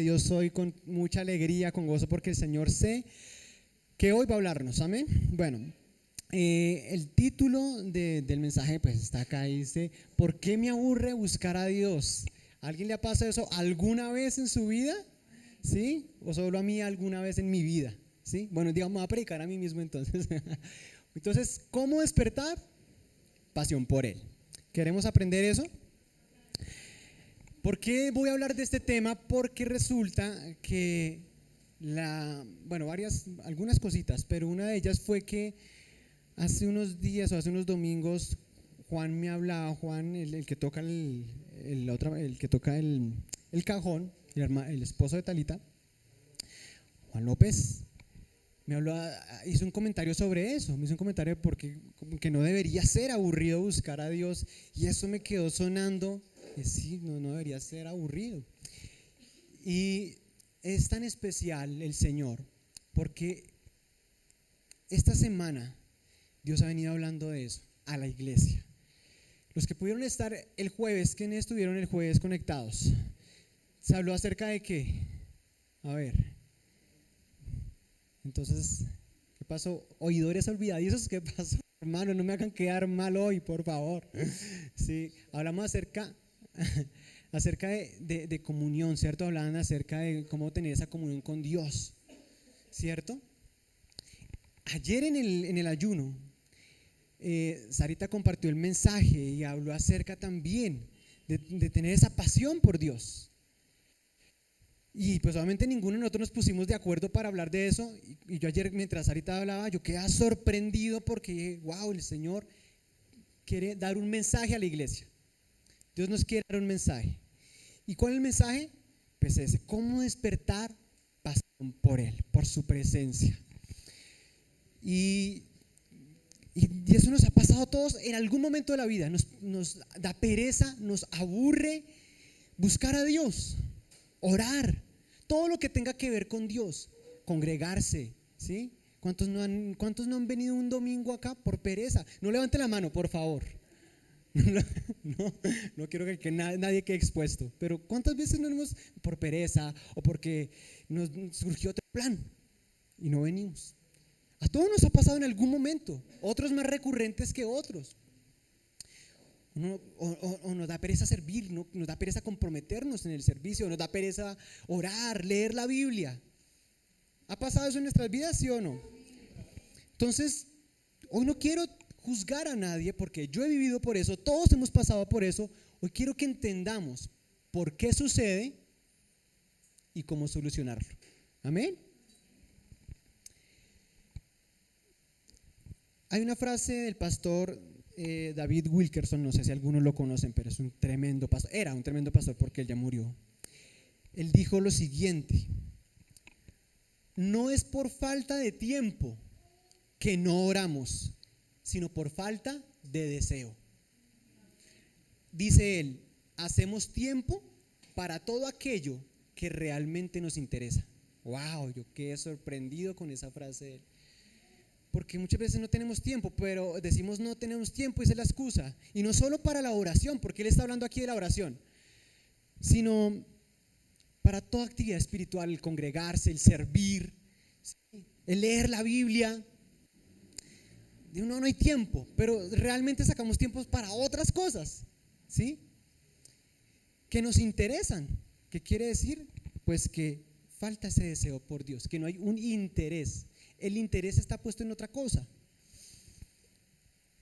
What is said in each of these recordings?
Dios hoy con mucha alegría, con gozo, porque el Señor sé que hoy va a hablarnos, amén. Bueno, el título del mensaje pues está acá y dice, ¿por qué me aburre buscar a Dios? ¿A alguien le ha pasado eso alguna vez en su vida? ¿Sí? ¿O solo a mí alguna vez en mi vida? ¿Sí? Bueno, digamos, me voy a predicar a mí mismo entonces. Entonces, ¿cómo despertar? Pasión por Él. ¿Queremos aprender eso? ¿Por qué voy a hablar de este tema? Porque resulta que bueno, algunas cositas, pero una de ellas fue que hace unos días o hace unos domingos Juan me hablaba, Juan, el que toca el que toca el cajón, el esposo de Talita, Juan López, me habló, hizo un comentario sobre eso, me hizo un comentario porque como que no debería ser aburrido buscar a Dios y eso me quedó sonando, que sí, no debería ser aburrido. Y es tan especial el Señor porque esta semana Dios ha venido hablando de eso a la iglesia. Los que pudieron estar el jueves, ¿quiénes estuvieron el jueves conectados? ¿Se habló acerca de qué? A ver, entonces, ¿qué pasó? Oidores olvidadizos, ¿qué pasó? Hermano, no me hagan quedar mal hoy, por favor. Sí, hablamos acerca de comunión, ¿cierto? Hablaban acerca de cómo tener esa comunión con Dios, ¿cierto? Ayer en el ayuno, Sarita compartió el mensaje y habló acerca también de tener esa pasión por Dios. Y pues obviamente ninguno de nosotros nos pusimos de acuerdo para hablar de eso. Y yo ayer, mientras Sarita hablaba, yo quedé sorprendido porque, wow, el Señor quiere dar un mensaje a la iglesia. Dios nos quiere dar un mensaje. ¿Y cuál es el mensaje? Pues ese, cómo despertar pasión por Él, por su presencia. Y eso nos ha pasado a todos en algún momento de la vida. Nos da pereza, nos aburre buscar a Dios, orar, todo lo que tenga que ver con Dios, congregarse, ¿sí? ¿Cuántos no han venido un domingo acá por pereza? No levante la mano, por favor. No, no quiero que nadie quede expuesto. Pero ¿cuántas veces no hemos por pereza o porque nos surgió otro plan y no venimos? A todos nos ha pasado en algún momento, otros más recurrentes que otros. O nos da pereza servir, nos da pereza comprometernos en el servicio, nos da pereza orar, leer la Biblia. ¿Ha pasado eso en nuestras vidas, sí o no? Entonces, hoy no quiero juzgar a nadie porque yo he vivido por eso, todos hemos pasado por eso. Hoy quiero que entendamos por qué sucede y cómo solucionarlo. Amén. Hay una frase del pastor David Wilkerson, no sé si algunos lo conocen, pero es un tremendo pastor, era un tremendo pastor porque él ya murió. Él dijo lo siguiente: no es por falta de tiempo que no oramos, sino por falta de deseo. Dice él, hacemos tiempo para todo aquello que realmente nos interesa. Wow, yo quedé sorprendido con esa frase de él. Porque muchas veces no tenemos tiempo, pero decimos no tenemos tiempo y esa es la excusa. Y no solo para la oración, porque él está hablando aquí de la oración, sino para toda actividad espiritual, el congregarse, el servir, el leer la Biblia. No hay tiempo, pero realmente sacamos tiempos para otras cosas, ¿sí? Que nos interesan. ¿Qué quiere decir? Pues que falta ese deseo por Dios, que no hay un interés. El interés está puesto en otra cosa.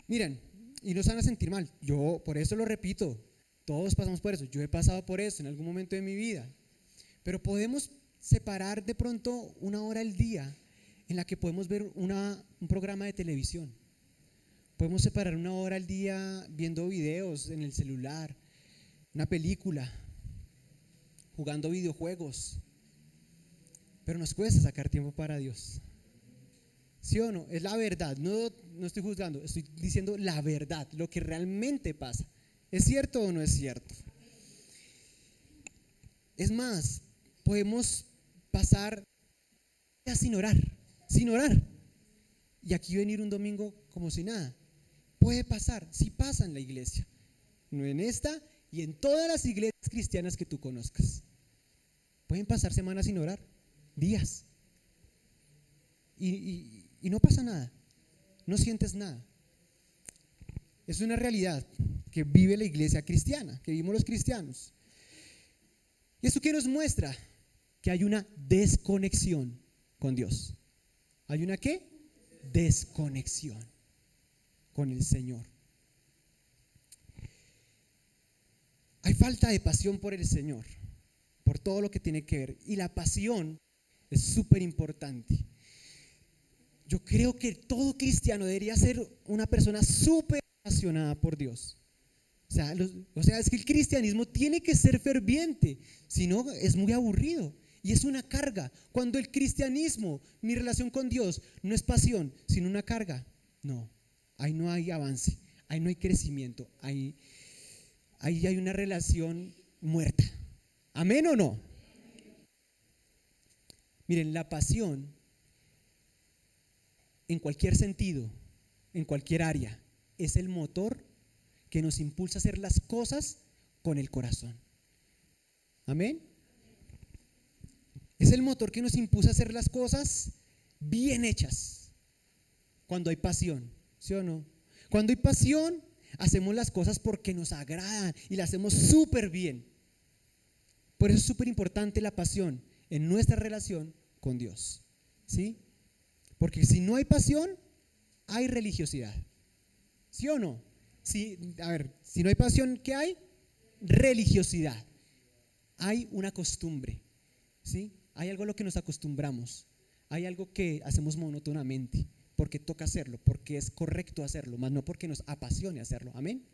Miren, y no se van a sentir mal, yo por eso lo repito, todos pasamos por eso, yo he pasado por eso en algún momento de mi vida, pero podemos separar de pronto una hora al día en la que podemos ver un programa de televisión. Podemos separar una hora al día viendo videos en el celular, una película, jugando videojuegos, pero nos cuesta sacar tiempo para Dios. ¿Sí o no? Es la verdad, no estoy juzgando, estoy diciendo la verdad, lo que realmente pasa. ¿Es cierto o no es cierto? Es más, podemos pasar sin orar, sin orar, y aquí venir un domingo como si nada. Puede pasar, sí pasa en la iglesia, no en esta y en todas las iglesias cristianas que tú conozcas. Pueden pasar semanas sin orar, días, y no pasa nada, no sientes nada. Es una realidad que vive la iglesia cristiana, que vivimos los cristianos. ¿Y eso qué nos muestra? Que hay una desconexión con Dios. ¿Hay una qué? Desconexión con el Señor. Hay falta de pasión por el Señor, por todo lo que tiene que ver. Y la pasión es súper importante. Yo creo que todo cristiano debería ser una persona súper apasionada por Dios. O sea, es que el cristianismo tiene que ser ferviente, si no es muy aburrido y es una carga. Cuando el cristianismo, mi relación con Dios, no es pasión, sino una carga, no, ahí no hay avance, ahí no hay crecimiento, ahí hay una relación muerta. ¿Amén o no? Miren, la pasión en cualquier sentido, en cualquier área, es el motor que nos impulsa a hacer las cosas con el corazón. Amén. Es el motor que nos impulsa a hacer las cosas bien hechas. Cuando hay pasión, ¿sí o no? Cuando hay pasión, hacemos las cosas porque nos agradan y las hacemos súper bien. Por eso es súper importante la pasión en nuestra relación con Dios, ¿sí? Porque si no hay pasión, hay religiosidad, ¿sí o no? Si no hay pasión, ¿qué hay? Religiosidad. Hay una costumbre, ¿sí? Hay algo a lo que nos acostumbramos. Hay algo que hacemos monótonamente, porque toca hacerlo, porque es correcto hacerlo, más no porque nos apasione hacerlo. Amén.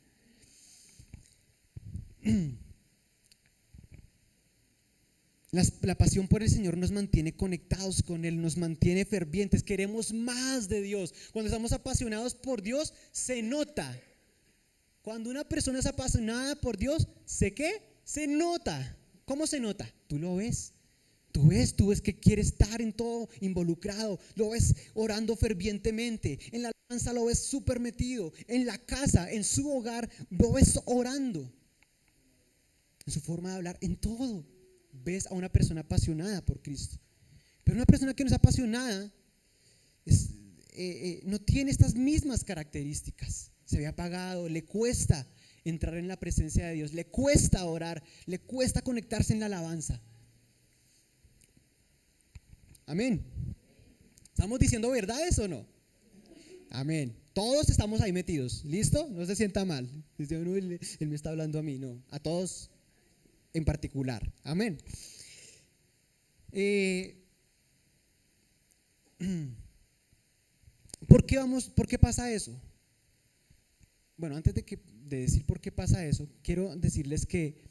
La pasión por el Señor nos mantiene conectados con Él, nos mantiene fervientes, queremos más de Dios. Cuando estamos apasionados por Dios, se nota. Cuando una persona es apasionada por Dios, ¿sé qué? Se nota. ¿Cómo se nota? Tú lo ves. Tú ves que quiere estar en todo involucrado. Lo ves orando fervientemente. En la alabanza lo ves súper metido. En la casa, en su hogar, lo ves orando. En su forma de hablar, en todo. Ves a una persona apasionada por Cristo. Pero una persona que no es apasionada no tiene estas mismas características. Se ve apagado, le cuesta entrar en la presencia de Dios, le cuesta orar, le cuesta conectarse en la alabanza. Amén. ¿Estamos diciendo verdades o no? Amén. Todos estamos ahí metidos. ¿Listo? No se sienta mal. Dice, él me está hablando a mí. No, a todos en particular. Amén. ¿Por qué pasa eso? Bueno, antes de decir por qué pasa eso, quiero decirles que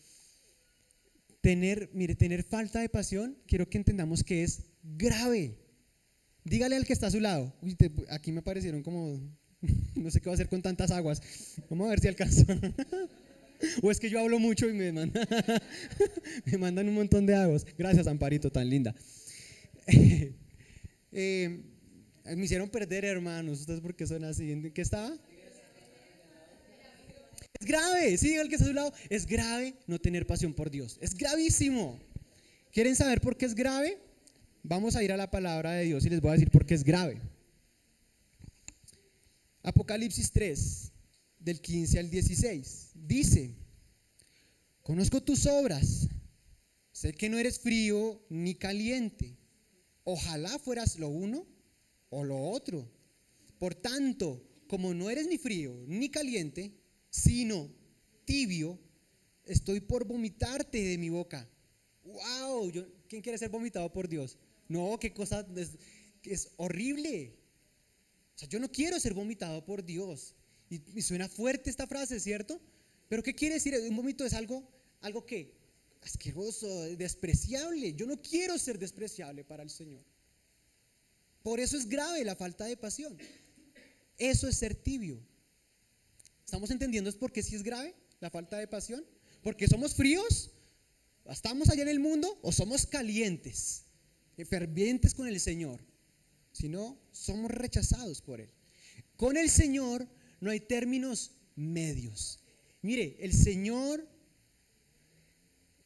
tener falta de pasión, quiero que entendamos que es grave. Dígale al que está a su lado. Uy, aquí me aparecieron como, no sé qué va a hacer con tantas aguas. Vamos a ver si alcanzo. O es que yo hablo mucho y me mandan un montón de aguas. Gracias, Amparito, tan linda. Me hicieron perder, hermanos. ¿Ustedes por qué son así? ¿En qué estaba? Es grave, sí, el que está a su lado. Es grave no tener pasión por Dios. Es gravísimo. ¿Quieren saber por qué es grave? Vamos a ir a la palabra de Dios y les voy a decir por qué es grave. Apocalipsis 3, del 15 al 16. Dice: conozco tus obras. Sé que no eres frío ni caliente. Ojalá fueras lo uno o lo otro. Por tanto, como no eres ni frío ni caliente, sino tibio, estoy por vomitarte de mi boca. ¡Wow! ¿Quién quiere ser vomitado por Dios? No, qué cosa, es horrible. O sea, yo no quiero ser vomitado por Dios. Y suena fuerte esta frase, ¿cierto? Pero ¿qué quiere decir? Un vómito es algo que asqueroso, despreciable. Yo no quiero ser despreciable para el Señor. Por eso es grave la falta de pasión. Eso es ser tibio. ¿Estamos entendiendo es por qué sí es grave la falta de pasión? ¿Porque somos fríos? ¿Estamos allá en el mundo? ¿O somos calientes, fervientes con el Señor? Si no, somos rechazados por Él. Con el Señor no hay términos medios. Mire, el Señor,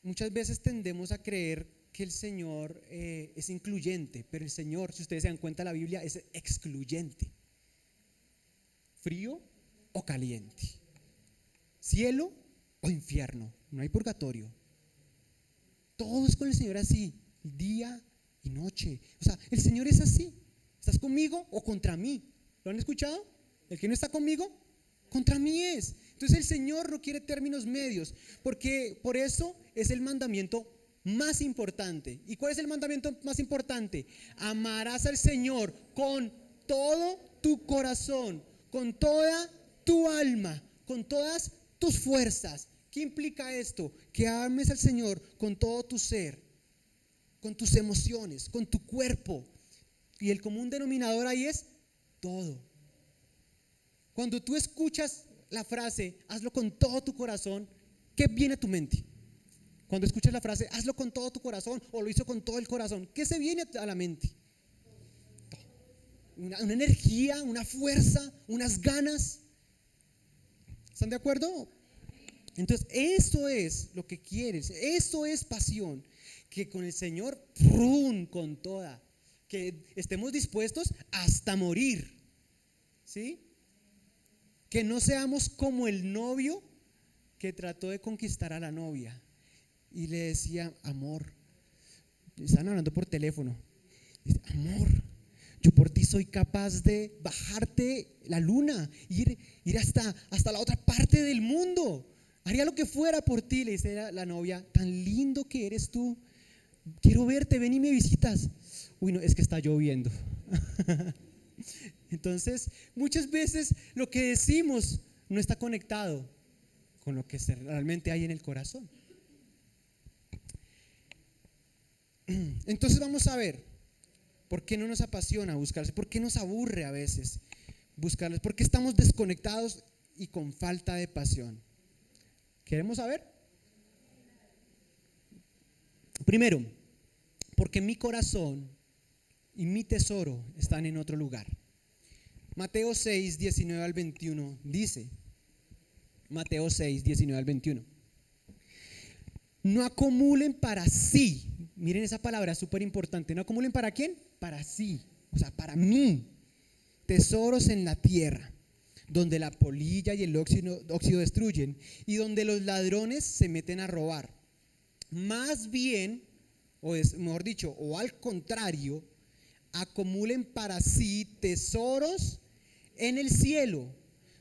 muchas veces tendemos a creer que el Señor es incluyente, pero el Señor, si ustedes se dan cuenta, la Biblia es excluyente. Frío o caliente, cielo o infierno, no hay purgatorio. Todo es con el Señor así, día y noche. O sea, el Señor es así. ¿Estás conmigo o contra mí? ¿Lo han escuchado? El que no está conmigo, contra mí es. Entonces el Señor no quiere términos medios, porque por eso es el mandamiento más importante. ¿Y cuál es el mandamiento más importante? Amarás al Señor con todo tu corazón, con toda tu alma, con todas tus fuerzas. ¿Qué implica esto? Que ames al Señor con todo tu ser, con tus emociones, con tu cuerpo. Y el común denominador ahí es todo. Cuando tú escuchas la frase, hazlo con todo tu corazón, ¿qué viene a tu mente? Cuando escuchas la frase, hazlo con todo tu corazón, o lo hizo con todo el corazón, ¿qué se viene a la mente? Una energía, una fuerza, unas ganas. ¿Están de acuerdo? Entonces, eso es lo que quieres, eso es pasión, que con el Señor, ¡prum!, con toda, que estemos dispuestos hasta morir, ¿sí? Que no seamos como el novio que trató de conquistar a la novia y le decía, amor, estaban hablando por teléfono, dice, amor, yo por ti soy capaz de bajarte la luna, ir hasta la otra parte del mundo. Haría lo que fuera por ti. Le dice la novia, tan lindo que eres tú. Quiero verte, ven y me visitas. Uy, no, es que está lloviendo. Entonces, muchas veces lo que decimos no está conectado con lo que realmente hay en el corazón. Entonces vamos a ver, ¿por qué no nos apasiona buscarse? ¿Por qué nos aburre a veces buscarles? ¿Por qué estamos desconectados y con falta de pasión? ¿Queremos saber? Primero, porque mi corazón y mi tesoro están en otro lugar. Mateo 6, 19 al 21 dice, Mateo 6, 19 al 21. No acumulen para sí. Miren esa palabra, súper importante. ¿No acumulen para quién? Para sí. O sea, para mí. Tesoros en la tierra, donde la polilla y el óxido destruyen y donde los ladrones se meten a robar. Más bien, mejor dicho, o al contrario, acumulen para sí tesoros en el cielo,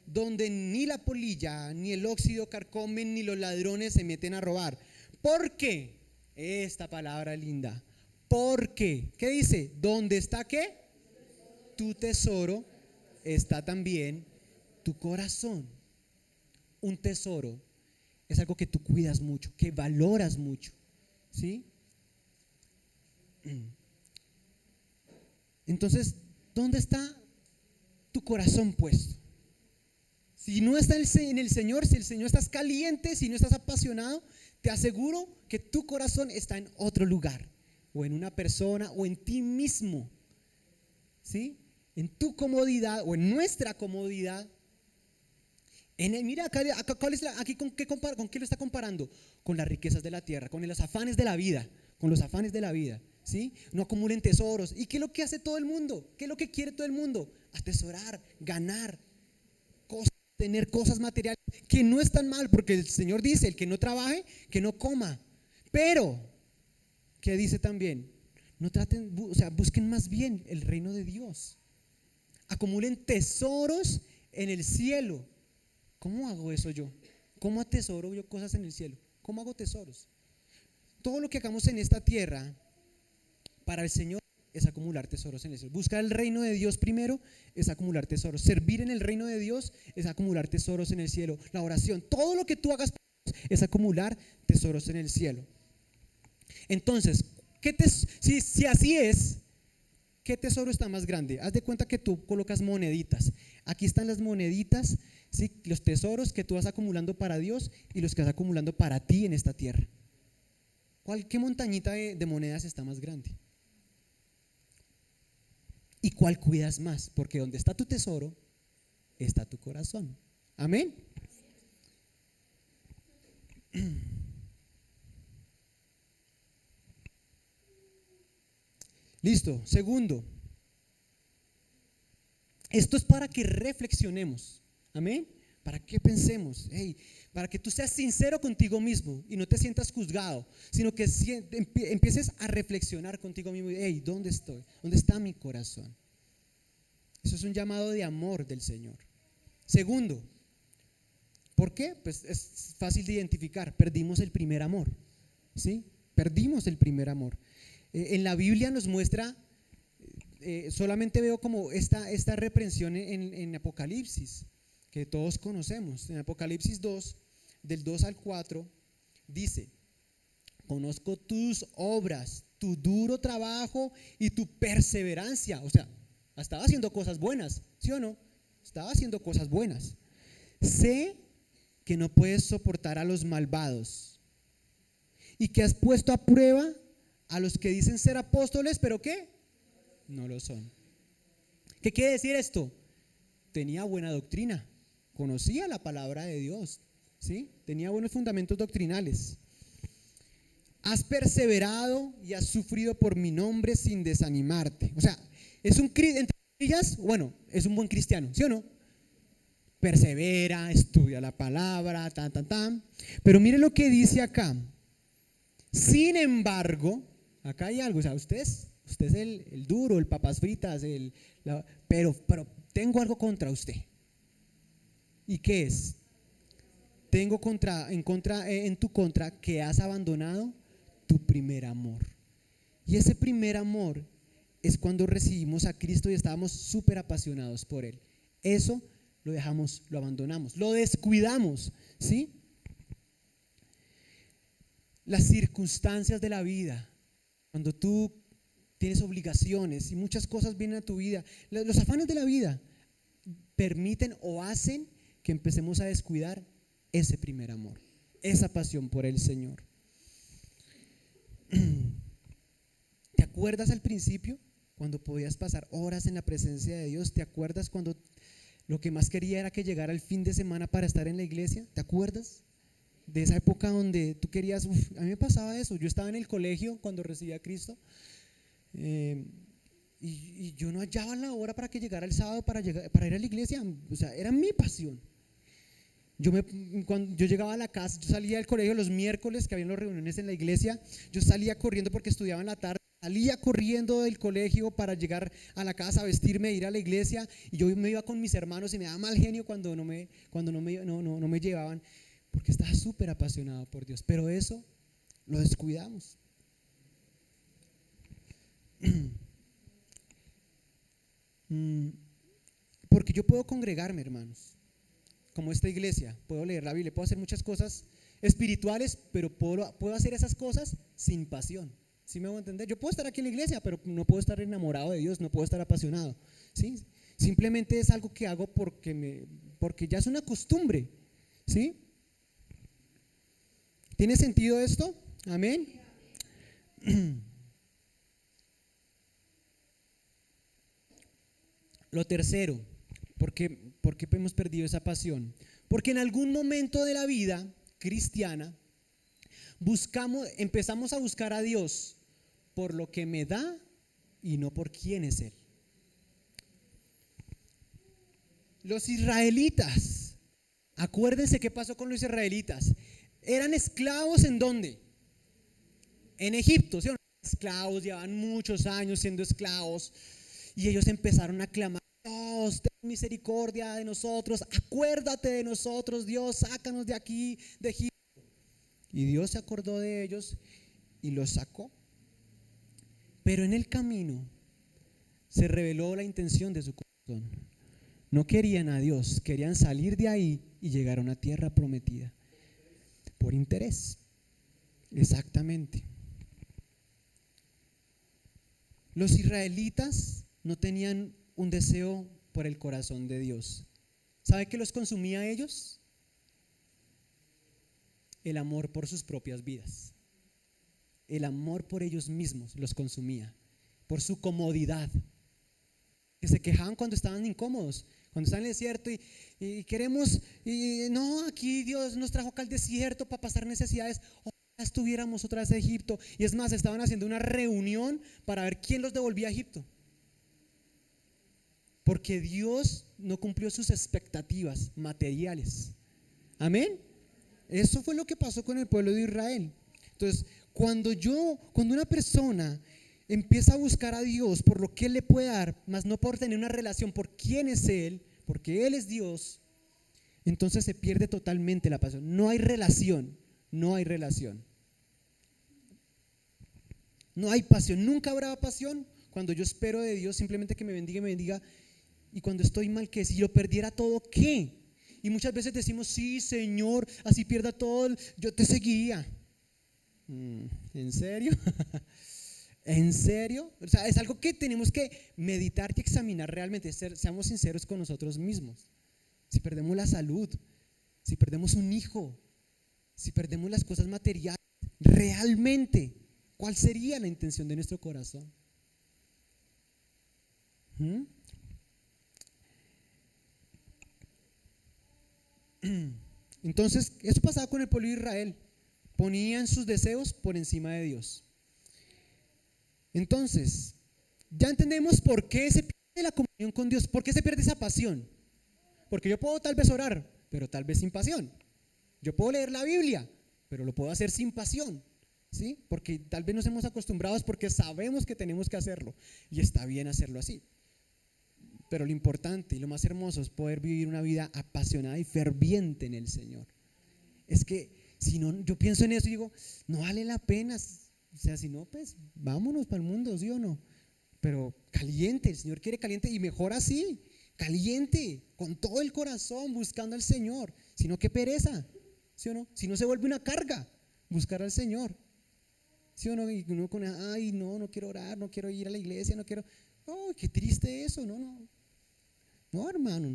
donde ni la polilla ni el óxido carcomen ni los ladrones se meten a robar. ¿Por qué? Esta palabra linda. ¿Por qué? ¿Qué dice? ¿Dónde está qué? Tu tesoro, está también tu corazón. Un tesoro es algo que tú cuidas mucho, que valoras mucho, ¿sí? Entonces, ¿dónde está tu corazón puesto? Si no está en el Señor, si el Señor estás caliente, si no estás apasionado, te aseguro que tu corazón está en otro lugar, o en una persona, o en ti mismo, ¿sí? En tu comodidad o en nuestra comodidad. Mira, acá aquí con qué lo está comparando? Con las riquezas de la tierra, con los afanes de la vida, con los afanes de la vida, ¿sí? No acumulen tesoros. ¿Y qué es lo que hace todo el mundo? ¿Qué es lo que quiere todo el mundo? Atesorar, ganar cosas, tener cosas materiales, que no están mal, porque el Señor dice, el que no trabaje, que no coma. Pero, ¿qué dice también? No traten, o sea, busquen más bien el reino de Dios. Acumulen tesoros en el cielo. ¿Cómo hago eso yo? ¿Cómo atesoro yo cosas en el cielo? ¿Cómo hago tesoros? Todo lo que hagamos en esta tierra para el Señor es acumular tesoros en el cielo. Buscar el reino de Dios primero es acumular tesoros. Servir en el reino de Dios es acumular tesoros en el cielo. La oración, todo lo que tú hagas es acumular tesoros en el cielo. Entonces, si así es, ¿qué tesoro está más grande? Haz de cuenta que tú colocas moneditas. Aquí están las moneditas, ¿sí? Los tesoros que tú vas acumulando para Dios y los que vas acumulando para ti en esta tierra. ¿Qué montañita de monedas está más grande? ¿Y cuál cuidas más? Porque donde está tu tesoro, está tu corazón. Amén. Listo. Segundo, esto es para que reflexionemos. Amén. Para que pensemos, hey, para que tú seas sincero contigo mismo y no te sientas juzgado, sino que empieces a reflexionar contigo mismo. Hey, ¿dónde estoy? ¿Dónde está mi corazón? Eso es un llamado de amor del Señor. Segundo, ¿por qué? Pues es fácil de identificar. Perdimos el primer amor. ¿Sí? Perdimos el primer amor. En la Biblia nos muestra, solamente veo como esta reprensión en Apocalipsis, que todos conocemos. En Apocalipsis 2, del 2 al 4, dice: conozco tus obras, tu duro trabajo y tu perseverancia. O sea, estaba haciendo cosas buenas, ¿sí o no? Estaba haciendo cosas buenas. Sé que no puedes soportar a los malvados y que has puesto a prueba a los que dicen ser apóstoles, pero ¿qué? No lo son. ¿Qué quiere decir esto? Tenía buena doctrina, conocía la palabra de Dios, ¿sí? Tenía buenos fundamentos doctrinales. Has perseverado y has sufrido por mi nombre sin desanimarte. O sea, es un, entre ellas, bueno, es un buen cristiano, ¿sí o no? Persevera, estudia la palabra, tan, tan, tan. Pero mire lo que dice acá. Sin embargo, acá hay algo, o sea, usted es el duro, el papas fritas, pero tengo algo contra usted. ¿Y qué es? Tengo en tu contra que has abandonado tu primer amor. Y ese primer amor es cuando recibimos a Cristo y estábamos súper apasionados por Él. Eso lo dejamos, lo abandonamos, lo descuidamos, ¿sí? Las circunstancias de la vida, cuando tú tienes obligaciones y muchas cosas vienen a tu vida, los afanes de la vida permiten o hacen que empecemos a descuidar ese primer amor, esa pasión por el Señor. ¿Te acuerdas al principio cuando podías pasar horas en la presencia de Dios? ¿Te acuerdas cuando lo que más quería era que llegara el fin de semana para estar en la iglesia? ¿Te acuerdas de esa época donde tú querías? A mí me pasaba eso. Yo estaba en el colegio cuando recibí a Cristo, y yo no hallaba la hora para que llegara el sábado para ir a la iglesia. O sea, era mi pasión. Cuando yo llegaba a la casa, yo salía del colegio los miércoles que habían las reuniones en la iglesia, yo salía corriendo porque estudiaba en la tarde, salía corriendo del colegio para llegar a la casa, vestirme, ir a la iglesia, y yo me iba con mis hermanos y me daba mal genio cuando no me llevaban, porque estaba súper apasionado por Dios, pero eso lo descuidamos. Porque yo puedo congregarme, hermanos, como esta iglesia, puedo leer la Biblia, puedo hacer muchas cosas espirituales, pero puedo hacer esas cosas sin pasión. ¿Sí me voy a entender? Yo puedo estar aquí en la iglesia, pero no puedo estar enamorado de Dios, no puedo estar apasionado, ¿sí? Simplemente es algo que hago porque ya es una costumbre, ¿sí? ¿Tiene sentido esto? Amén. Lo tercero, ¿por qué hemos perdido esa pasión? Porque en algún momento de la vida cristiana empezamos a buscar a Dios por lo que me da y no por quién es Él. Los israelitas, acuérdense qué pasó con los israelitas. Eran esclavos ¿en dónde? En Egipto, ¿sí o no? Esclavos, llevaban muchos años siendo esclavos y ellos empezaron a clamar: Dios, ten misericordia de nosotros, acuérdate de nosotros, Dios, sácanos de aquí, de Egipto. Y Dios se acordó de ellos y los sacó. Pero en el camino se reveló la intención de su corazón. No querían a Dios, querían salir de ahí y llegar a una tierra prometida. Por interés. Exactamente. Los israelitas no tenían un deseo por el corazón de Dios. ¿Sabe qué los consumía a ellos? El amor por sus propias vidas. El amor por ellos mismos los consumía, por su comodidad. Que se quejaban cuando estaban incómodos, cuando estaban en el desierto y queremos, no, aquí Dios nos trajo acá al desierto para pasar necesidades. estuviéramos otra vez a Egipto. Y es más, estaban haciendo una reunión para ver quién los devolvía a Egipto. Porque Dios no cumplió sus expectativas materiales. Amén. Eso fue lo que pasó con el pueblo de Israel. Entonces, cuando una persona empieza a buscar a Dios por lo que Él le puede dar, más no por tener una relación, por quién es Él, porque Él es Dios, entonces se pierde totalmente la pasión. No hay relación, no hay relación. No hay pasión, nunca habrá pasión cuando yo espero de Dios simplemente que me bendiga y me bendiga. Y cuando estoy mal, ¿qué? Si yo perdiera todo, ¿qué? Y muchas veces decimos, sí, Señor, así pierda todo, yo te seguiría. ¿En serio? ¿En serio? O sea, es algo que tenemos que meditar y examinar realmente. Seamos sinceros con nosotros mismos. Si perdemos la salud, si perdemos un hijo, si perdemos las cosas materiales, realmente, ¿cuál sería la intención de nuestro corazón? Entonces, eso pasaba con el pueblo de Israel. Ponían sus deseos por encima de Dios. Entonces, ya entendemos por qué se pierde la comunión con Dios, por qué se pierde esa pasión. Porque yo puedo tal vez orar, pero tal vez sin pasión. Yo puedo leer la Biblia, pero lo puedo hacer sin pasión, ¿sí? Porque tal vez nos hemos acostumbrado porque sabemos que tenemos que hacerlo y está bien hacerlo así. Pero lo importante y lo más hermoso es poder vivir una vida apasionada y ferviente en el Señor. Es que si no, yo pienso en eso y digo, no vale la pena. O sea, si no, pues vámonos para el mundo, ¿sí o no? Pero caliente, el Señor quiere caliente y mejor así, caliente, con todo el corazón, buscando al Señor. Si no, qué pereza, ¿sí o no? Si no, se vuelve una carga buscar al Señor, ¿sí o no? Y uno con, ay, no quiero orar, no quiero ir a la iglesia, no quiero, oh, qué triste eso, no, hermano,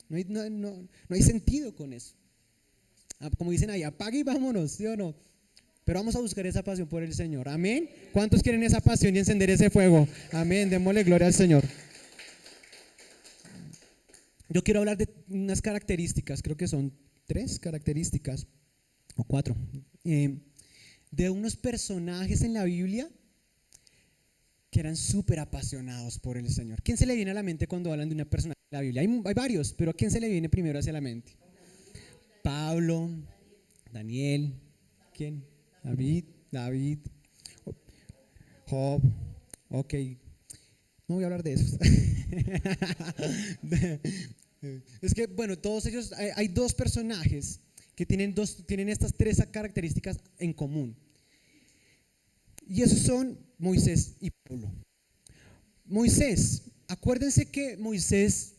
no hay sentido con eso. Como dicen ahí, apague y vámonos, ¿sí o no? Pero vamos a buscar esa pasión por el Señor, amén. ¿Cuántos quieren esa pasión y encender ese fuego? Amén, démosle gloria al Señor. Yo quiero hablar de unas características, creo que son 3 características o 4, de unos personajes en la Biblia que eran súper apasionados por el Señor. ¿Quién se le viene a la mente cuando hablan de una persona en la Biblia? Hay varios, pero ¿a quién se le viene primero hacia la mente? Pablo, Daniel, ¿quién? David, Job, ok, no voy a hablar de esos. Es que, bueno, todos ellos, hay 2 personajes que tienen estas 3 características en común. Y esos son Moisés y Pablo. Moisés, acuérdense que Moisés,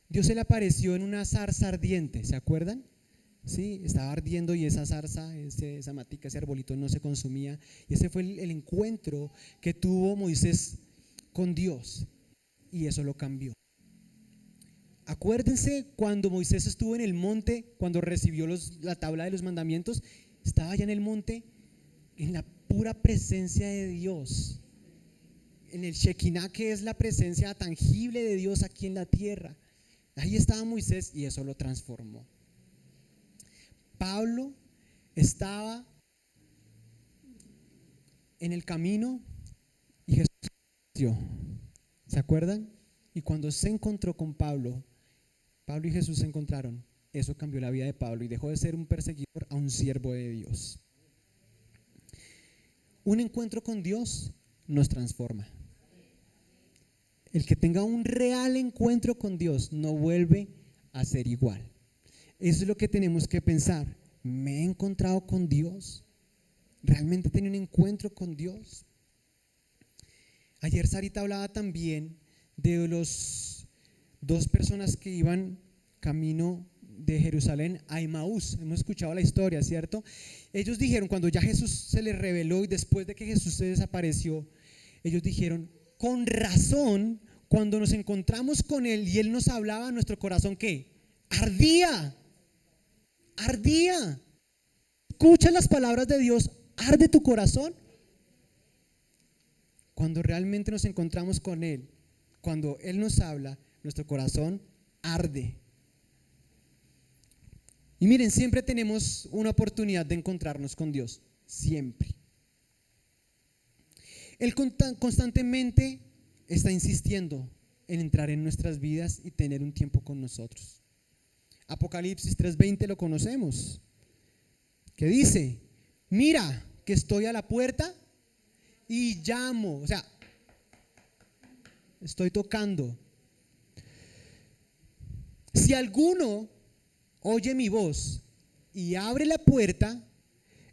Dios se le apareció en una zarza ardiente, ¿se acuerdan? Sí, estaba ardiendo y esa zarza, esa matica, ese arbolito no se consumía. Y ese fue el encuentro que tuvo Moisés con Dios. Y eso lo cambió. Acuérdense cuando Moisés estuvo en el monte, cuando recibió la tabla de los mandamientos, estaba allá en el monte, en la pura presencia de Dios. En el Shekinah, que es la presencia tangible de Dios aquí en la tierra. Ahí estaba Moisés y eso lo transformó. Pablo estaba en el camino y Jesús apareció. ¿Se acuerdan? Y cuando se encontró con Pablo y Jesús se encontraron. Eso cambió la vida de Pablo y dejó de ser un perseguidor a un siervo de Dios. Un encuentro con Dios nos transforma. El que tenga un real encuentro con Dios no vuelve a ser igual. Eso es lo que tenemos que pensar. ¿Me he encontrado con Dios? ¿Realmente he tenido un encuentro con Dios? Ayer Sarita hablaba también de los 2 personas que iban camino de Jerusalén a Emaús. Hemos escuchado la historia, ¿cierto? Ellos dijeron, cuando ya Jesús se les reveló y después de que Jesús se desapareció, ellos dijeron, con razón, cuando nos encontramos con Él y Él nos hablaba, nuestro corazón, ¿qué? Ardía. Escucha las palabras de Dios, arde tu corazón. Cuando realmente nos encontramos con Él, cuando Él nos habla, nuestro corazón arde. Y miren, siempre tenemos una oportunidad de encontrarnos con Dios. siempre. Él constantemente está insistiendo en entrar en nuestras vidas y tener un tiempo con nosotros. Apocalipsis 3:20 lo conocemos, que dice: mira que estoy a la puerta y llamo. O sea, estoy tocando. Si alguno oye mi voz y abre la puerta,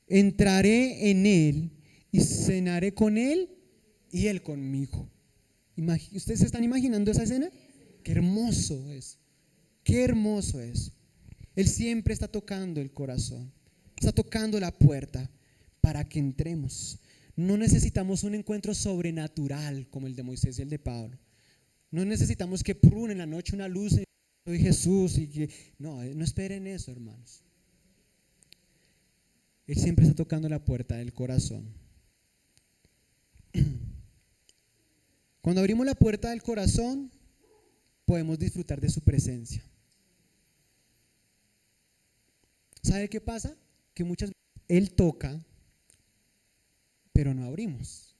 entraré en él y cenaré con él y él conmigo. ¿Ustedes se están imaginando esa escena? Qué hermoso es. Qué hermoso es. Él siempre está tocando el corazón, está tocando la puerta para que entremos. No necesitamos un encuentro sobrenatural como el de Moisés y el de Pablo. No necesitamos que prune en la noche una luz y soy Jesús y que no esperen eso, hermanos. Él siempre está tocando la puerta del corazón. Cuando abrimos la puerta del corazón, podemos disfrutar de su presencia. ¿Sabe qué pasa? Que muchas veces Él toca, pero no abrimos.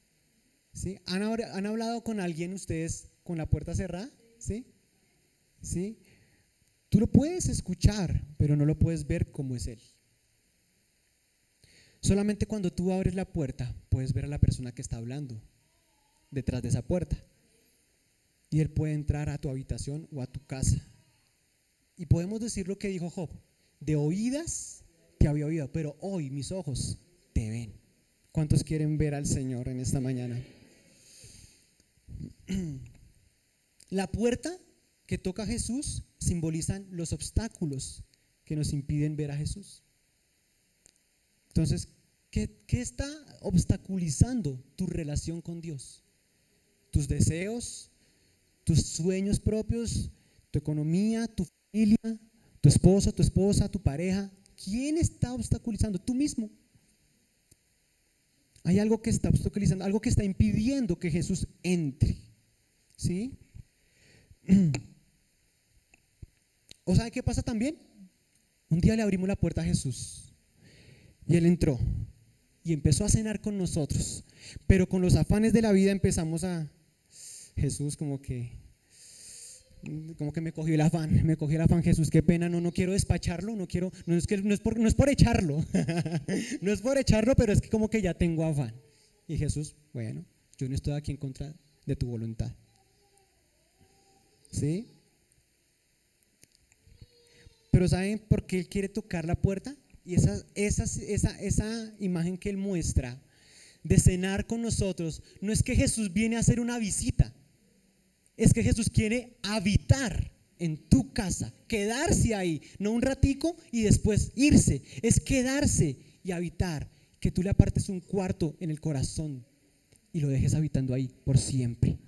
¿Sí? ¿Han hablado con alguien ustedes con la puerta cerrada? ¿Sí? ¿Sí? Tú lo puedes escuchar, pero no lo puedes ver como es Él. Solamente cuando tú abres la puerta, puedes ver a la persona que está hablando detrás de esa puerta. Y Él puede entrar a tu habitación o a tu casa. Y podemos decir lo que dijo Job: de oídas te había oído, pero hoy mis ojos te ven. ¿Cuántos quieren ver al Señor en esta mañana? La puerta que toca Jesús simbolizan los obstáculos que nos impiden ver a Jesús. Entonces, ¿qué está obstaculizando tu relación con Dios? Tus deseos, tus sueños propios, tu economía, tu familia, tu esposo, tu esposa, tu pareja. ¿Quién está obstaculizando? Tú mismo. Hay algo que está obstaculizando, algo que está impidiendo que Jesús entre. ¿Sí? ¿O sabe qué pasa también? Un día le abrimos la puerta a Jesús y Él entró y empezó a cenar con nosotros, pero con los afanes de la vida empezamos a... Jesús como que me cogió el afán, Jesús, qué pena, no quiero despacharlo, no es por echarlo, no es por echarlo, pero es que como que ya tengo afán. Y Jesús, bueno, yo no estoy aquí en contra de tu voluntad. ¿Sí? Pero ¿saben por qué Él quiere tocar la puerta? Y esa imagen que Él muestra de cenar con nosotros, no es que Jesús viene a hacer una visita, es que Jesús quiere habitar en tu casa, quedarse ahí, no un ratico y después irse, es quedarse y habitar, que tú le apartes un cuarto en el corazón y lo dejes habitando ahí por siempre.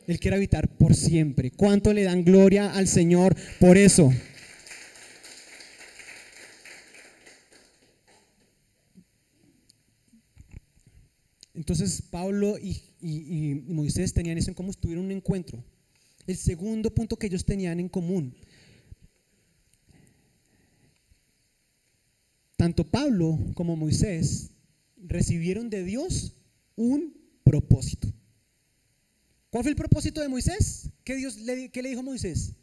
Él quiere habitar por siempre. ¿Cuánto le dan gloria al Señor por eso? Entonces Pablo y Moisés tenían eso en común, tuvieron un encuentro. El segundo punto que ellos tenían en común: tanto Pablo como Moisés recibieron de Dios un propósito. ¿Cuál fue el propósito de Moisés? ¿Qué le dijo a Moisés?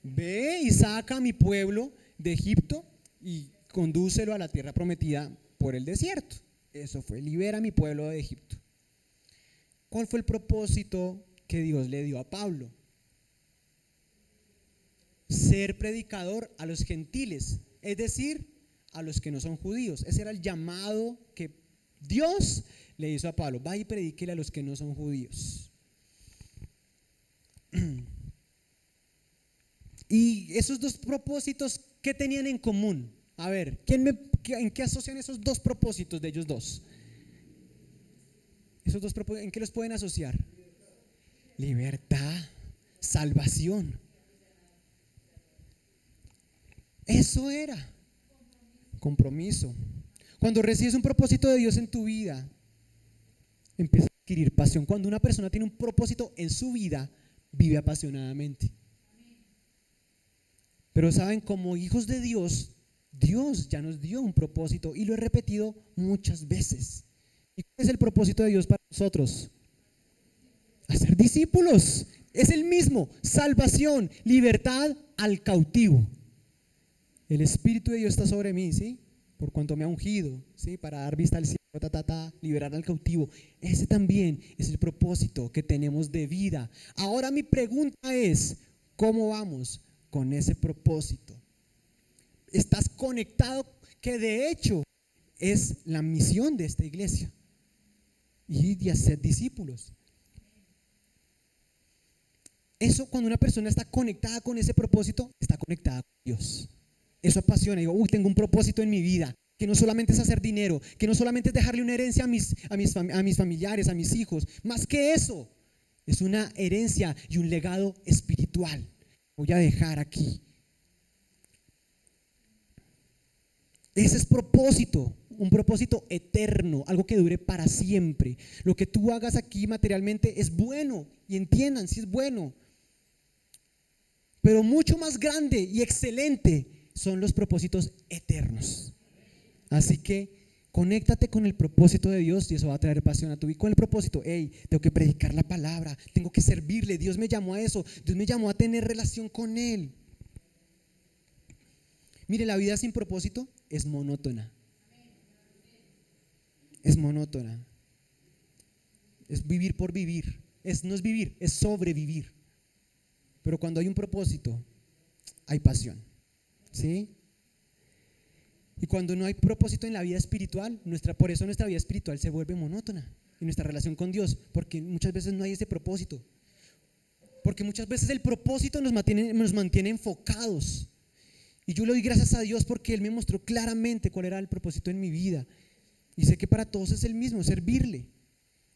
Ve y saca a mi pueblo de Egipto y condúcelo a la tierra prometida por el desierto. Eso fue, libera a mi pueblo de Egipto. ¿Cuál fue el propósito que Dios le dio a Pablo? Ser predicador a los gentiles, es decir, a los que no son judíos. Ese era el llamado que Dios le hizo a Pablo: vaya y predíquele a los que no son judíos. Y esos dos propósitos, ¿qué tenían en común? A ver, ¿en qué asocian esos dos propósitos de ellos dos? Esos dos propósitos, ¿en qué los pueden asociar? Libertad, salvación. Eso era compromiso. Cuando recibes un propósito de Dios en tu vida, empiezas a adquirir pasión. Cuando una persona tiene un propósito en su vida, vive apasionadamente. Pero saben, como hijos de Dios, Dios ya nos dio un propósito y lo he repetido muchas veces. ¿Y cuál es el propósito de Dios para nosotros? Hacer discípulos. Es el mismo: salvación, libertad al cautivo. El Espíritu de Dios está sobre mí, ¿sí? Por cuanto me ha ungido, ¿sí? Para dar vista al cielo, liberar al cautivo. Ese también es el propósito que tenemos de vida. Ahora mi pregunta es: ¿cómo vamos con ese propósito? ¿Estás conectado? Que de hecho es la misión de esta iglesia, y de hacer discípulos. Eso, cuando una persona está conectada con ese propósito, está conectada con Dios. Eso apasiona. Digo, tengo un propósito en mi vida, que no solamente es hacer dinero, que no solamente es dejarle una herencia a mis familiares, a mis hijos. Más que eso, es una herencia y un legado espiritual. Voy a dejar aquí. Ese es propósito, un propósito eterno, algo que dure para siempre. Lo que tú hagas aquí materialmente es bueno, y entiendan, si es bueno. Pero mucho más grande y excelente son los propósitos eternos. Así que conéctate con el propósito de Dios y eso va a traer pasión a tu vida. ¿Con el propósito? Tengo que predicar la palabra, tengo que servirle. Dios me llamó a eso, Dios me llamó a tener relación con Él. Mire, la vida sin propósito es monótona. Es monótona. Es vivir por vivir. No es vivir, es sobrevivir. Pero cuando hay un propósito, hay pasión, ¿sí? Y cuando no hay propósito en la vida espiritual, por eso nuestra vida espiritual se vuelve monótona en nuestra relación con Dios, porque muchas veces no hay ese propósito. Porque muchas veces el propósito nos mantiene enfocados. Y yo le doy gracias a Dios porque Él me mostró claramente cuál era el propósito en mi vida. Y sé que para todos es el mismo: servirle.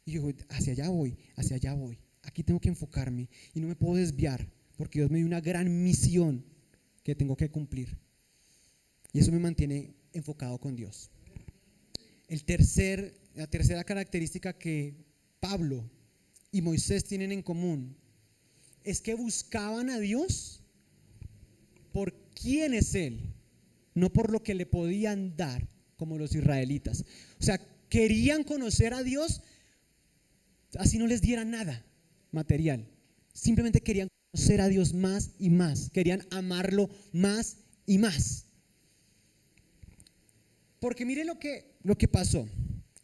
Y yo digo, hacia allá voy, hacia allá voy. Aquí tengo que enfocarme y no me puedo desviar, porque Dios me dio una gran misión que tengo que cumplir. Y eso me mantiene enfocado con Dios. La tercera característica que Pablo y Moisés tienen en común es que buscaban a Dios por quién es Él, no por lo que le podían dar, como los israelitas. O sea, querían conocer a Dios así no les diera nada material. Simplemente querían conocer a Dios más y más, querían amarlo más y más. Porque miren lo que pasó.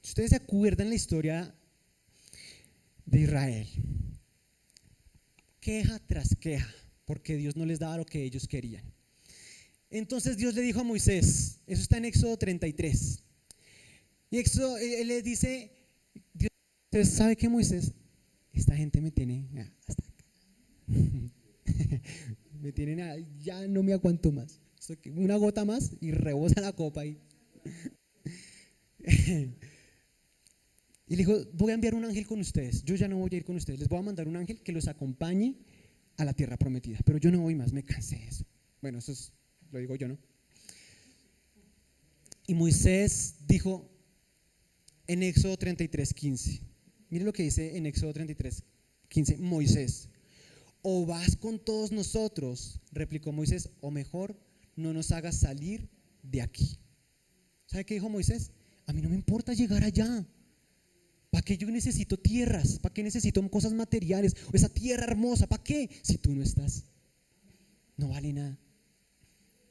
Si ustedes se acuerdan la historia de Israel, queja tras queja, porque Dios no les daba lo que ellos querían. Entonces Dios le dijo a Moisés, eso está en Éxodo 33. Y Él le dice, Dios, ¿sabe qué, Moisés? Esta gente me tiene hasta acá. Me tienen, ya no me aguanto más. Una gota más y rebosa la copa ahí. Y le dijo, voy a enviar un ángel con ustedes. Yo ya no voy a ir con ustedes. Les voy a mandar un ángel que los acompañe a la tierra prometida. Pero yo no voy más, me cansé de eso. Bueno, lo digo yo, ¿no? Y Moisés dijo en Éxodo 33:15. Mire lo que dice en Éxodo 33:15. Moisés: o vas con todos nosotros, replicó Moisés, o mejor no nos hagas salir de aquí. ¿Sabe qué dijo Moisés? A mí no me importa llegar allá. ¿Para qué yo necesito tierras? ¿Para qué necesito cosas materiales? O esa tierra hermosa, ¿para qué? Si tú no estás, no vale nada.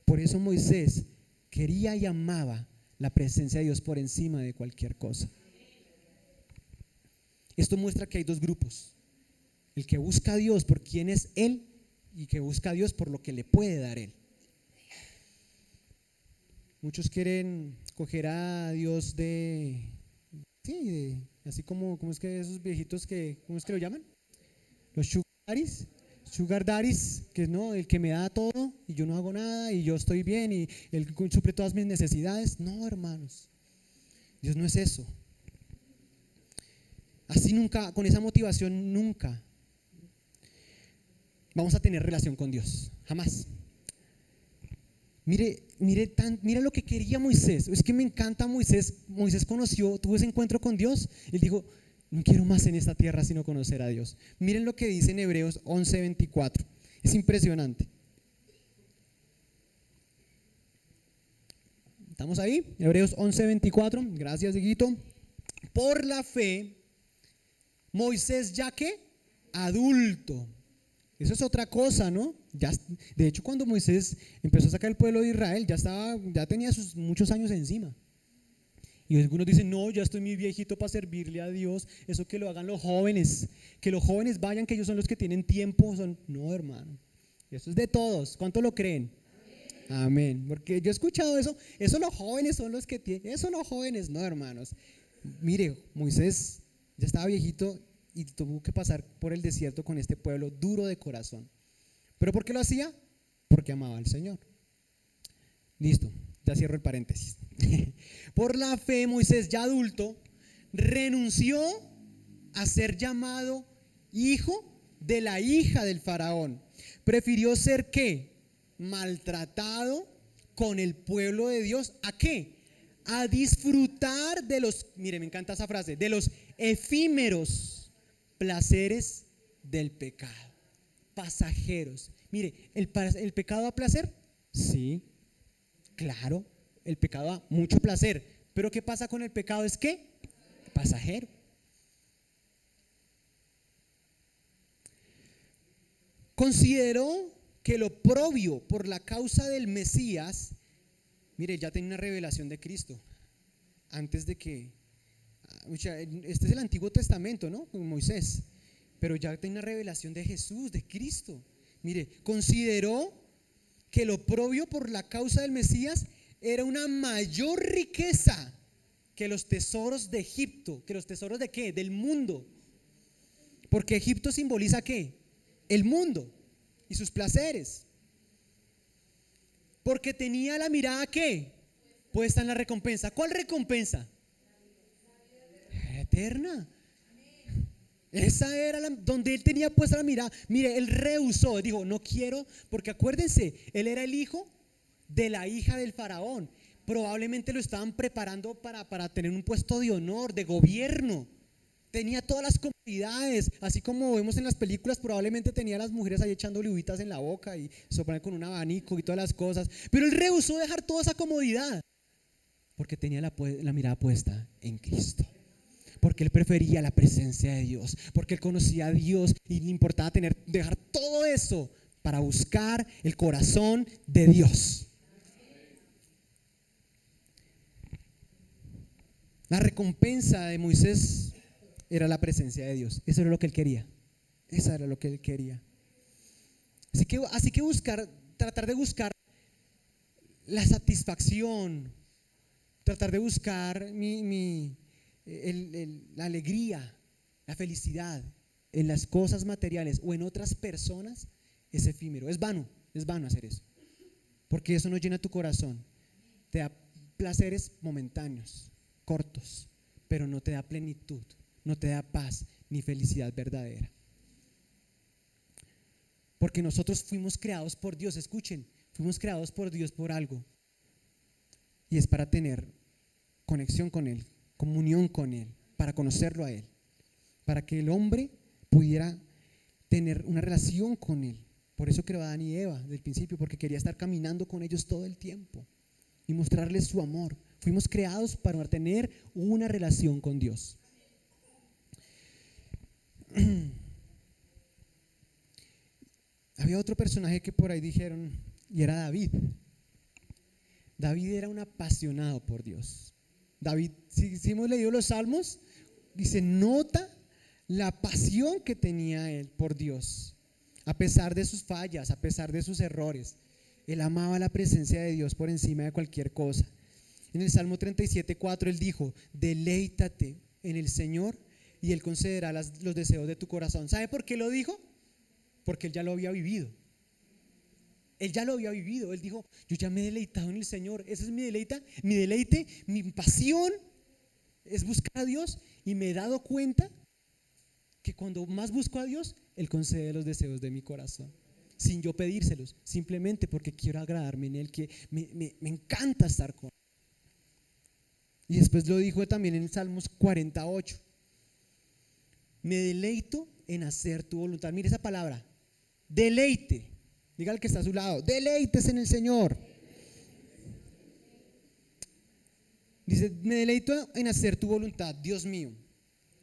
Por eso Moisés quería y amaba la presencia de Dios por encima de cualquier cosa. Esto muestra que hay dos grupos: el que busca a Dios por quién es Él y que busca a Dios por lo que le puede dar Él. Muchos quieren coger a Dios así como es que esos viejitos ¿cómo es que lo llaman? Los sugar daddies, que no, el que me da todo y yo no hago nada y yo estoy bien y Él suple todas mis necesidades. No, hermanos, Dios no es eso. Así nunca, con esa motivación nunca vamos a tener relación con Dios, jamás. Mire lo que quería Moisés. Es que me encanta Moisés. Moisés tuvo ese encuentro con Dios. Él dijo, no quiero más en esta tierra sino conocer a Dios. Miren lo que dice en Hebreos 11:24. Es impresionante. ¿Estamos ahí? Hebreos 11:24. Gracias, Dieguito. Por la fe, Moisés ya que adulto. Eso es otra cosa, ¿no? De hecho, cuando Moisés empezó a sacar el pueblo de Israel, ya tenía sus muchos años encima. Y algunos dicen, no, ya estoy muy viejito para servirle a Dios. Eso que lo hagan los jóvenes. Que los jóvenes vayan, que ellos son los que tienen tiempo. No, hermano. Eso es de todos. ¿Cuánto lo creen? Amén. Porque yo he escuchado eso. Eso los jóvenes son los que tienen. Eso los jóvenes, no, hermanos. Mire, Moisés ya estaba viejito y tuvo que pasar por el desierto con este pueblo duro de corazón. ¿Pero por qué lo hacía? Porque amaba al Señor. Listo, ya cierro el paréntesis. Por la fe, Moisés, ya adulto, renunció a ser llamado hijo de la hija del faraón. Prefirió ser ¿qué? Maltratado con el pueblo de Dios. ¿A qué? A disfrutar de los, mire, me encanta esa frase, de los efímeros placeres del pecado. Pasajeros. Mire, ¿el pecado da placer? Sí, claro, el pecado da mucho placer. Pero ¿qué pasa con el pecado? Es que pasajero. Consideró que lo propio por la causa del Mesías, mire, ya tenía una revelación de Cristo antes de que, este es el Antiguo Testamento, ¿no? Con Moisés, pero ya tenía una revelación de Jesús, de Cristo. Mire, consideró que lo propio por la causa del Mesías era una mayor riqueza que los tesoros de Egipto. ¿Que los tesoros de qué? Del mundo. Porque Egipto simboliza ¿qué? El mundo y sus placeres. Porque tenía la mirada ¿qué? Puesta en la recompensa. ¿Cuál recompensa? Eterna. Esa era donde él tenía puesta la mirada. Mire, él rehusó, dijo, no quiero, porque acuérdense, él era el hijo de la hija del faraón. Probablemente lo estaban preparando para tener un puesto de honor, de gobierno. Tenía todas las comodidades, así como vemos en las películas, probablemente tenía a las mujeres ahí echándole uvitas en la boca y soplando con un abanico y todas las cosas. Pero él rehusó dejar toda esa comodidad, porque tenía la mirada puesta en Cristo. Porque él prefería la presencia de Dios, porque él conocía a Dios y le importaba dejar todo eso para buscar el corazón de Dios. La recompensa de Moisés era la presencia de Dios. Eso era lo que él quería. Eso era lo que él quería. Así que tratar de buscar la satisfacción, tratar de buscar la alegría, la felicidad en las cosas materiales o en otras personas es efímero, es vano hacer eso, porque eso no llena tu corazón, te da placeres momentáneos, cortos, pero no te da plenitud, no te da paz ni felicidad verdadera. Porque nosotros fuimos creados por Dios, escuchen, fuimos creados por Dios por algo, y es para tener conexión con Él, comunión con Él, para conocerlo a Él, para que el hombre pudiera tener una relación con Él. Por eso creó a Adán y Eva desde el principio, porque quería estar caminando con ellos todo el tiempo y mostrarles su amor. Fuimos creados para tener una relación con Dios. Había otro personaje que por ahí dijeron, y era David. David era un apasionado por Dios. David, si hemos leído los salmos, y se nota la pasión que tenía él por Dios, a pesar de sus fallas, a pesar de sus errores. Él amaba la presencia de Dios por encima de cualquier cosa. En el Salmo 37:4 él dijo, deleítate en el Señor y Él concederá los deseos de tu corazón. ¿Sabe por qué lo dijo? Porque él ya lo había vivido. Él ya lo había vivido. Él dijo, yo ya me he deleitado en el Señor. Ese es mi deleite, mi pasión es buscar a Dios. Y me he dado cuenta que cuando más busco a Dios, Él concede los deseos de mi corazón, sin yo pedírselos, simplemente porque quiero agradarme en Él, que me encanta estar con Él. Y después lo dijo también en el Salmos 48, me deleito en hacer tu voluntad. Mire esa palabra, deleite. Diga al que está a su lado, deleites en el Señor. Dice, me deleito en hacer tu voluntad, Dios mío.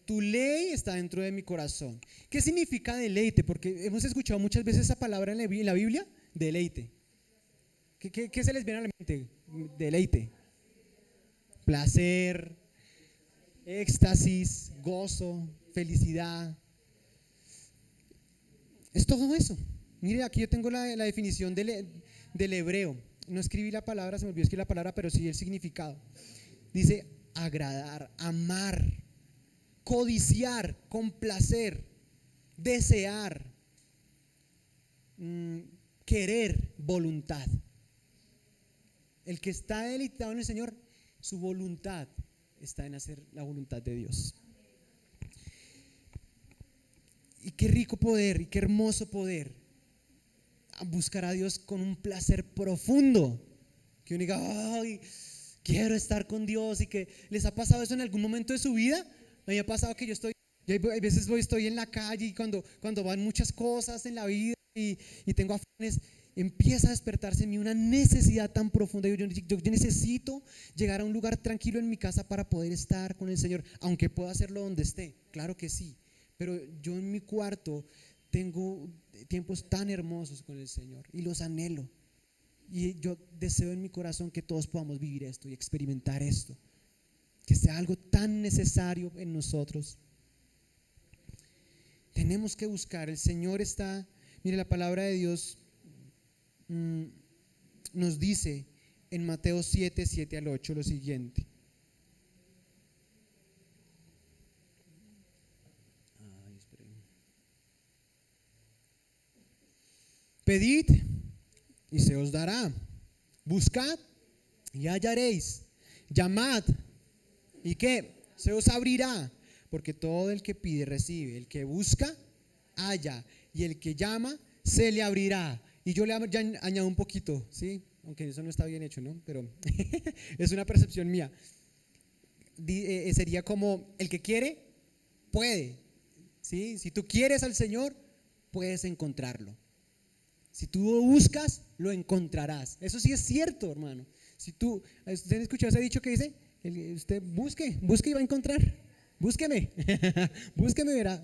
Tu ley está dentro de mi corazón. ¿Qué significa deleite? Porque hemos escuchado muchas veces esa palabra en la Biblia, deleite. ¿Qué se les viene a la mente? Deleite. Placer, éxtasis, gozo, felicidad. Es todo eso. Mire, aquí yo tengo la definición del hebreo. No escribí la palabra, se me olvidó escribir la palabra, pero sí el significado. Dice agradar, amar, codiciar, complacer, desear, querer, voluntad. El que está deleitado en el Señor, su voluntad está en hacer la voluntad de Dios. Y qué rico poder, y qué hermoso poder buscar a Dios con un placer profundo. Que uno diga, ay, quiero estar con Dios. Y que les ha pasado eso en algún momento de su vida. A mí me ha pasado que yo hay veces estoy en la calle y cuando van muchas cosas en la vida y tengo afanes, empieza a despertarse en mí una necesidad tan profunda. Yo necesito llegar a un lugar tranquilo en mi casa para poder estar con el Señor, aunque pueda hacerlo donde esté, claro que sí, pero yo en mi cuarto tengo tiempos tan hermosos con el Señor y los anhelo. Y yo deseo en mi corazón que todos podamos vivir esto y experimentar esto, que sea algo tan necesario en nosotros. Tenemos que buscar, el Señor está, mire, la palabra de Dios nos dice en Mateo 7 al 8 lo siguiente. Pedid y se os dará, buscad y hallaréis, llamad y ¿qué? Se os abrirá, porque todo el que pide recibe, el que busca halla y el que llama se le abrirá. Y yo le añado un poquito, ¿sí? Aunque eso no está bien hecho, ¿no? Pero es una percepción mía. Sería como el que quiere, puede, ¿sí? Si tú quieres al Señor, puedes encontrarlo. Si tú lo buscas, lo encontrarás. Eso sí es cierto, hermano. Si tú, ¿usted ha escuchado ese dicho que dice? Usted busque y va a encontrar. Búsqueme, búsqueme y verá.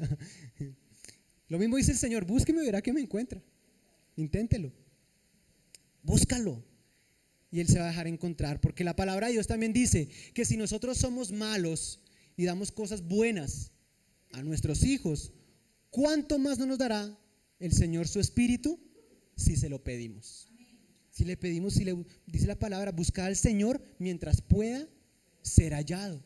Lo mismo dice el Señor, búsqueme y verá que me encuentra. Inténtelo, búscalo y Él se va a dejar encontrar, porque la palabra de Dios también dice que si nosotros somos malos y damos cosas buenas a nuestros hijos, ¿cuánto más no nos dará el Señor su Espíritu si se lo pedimos? Si le pedimos, dice la palabra, buscar al Señor mientras pueda ser hallado.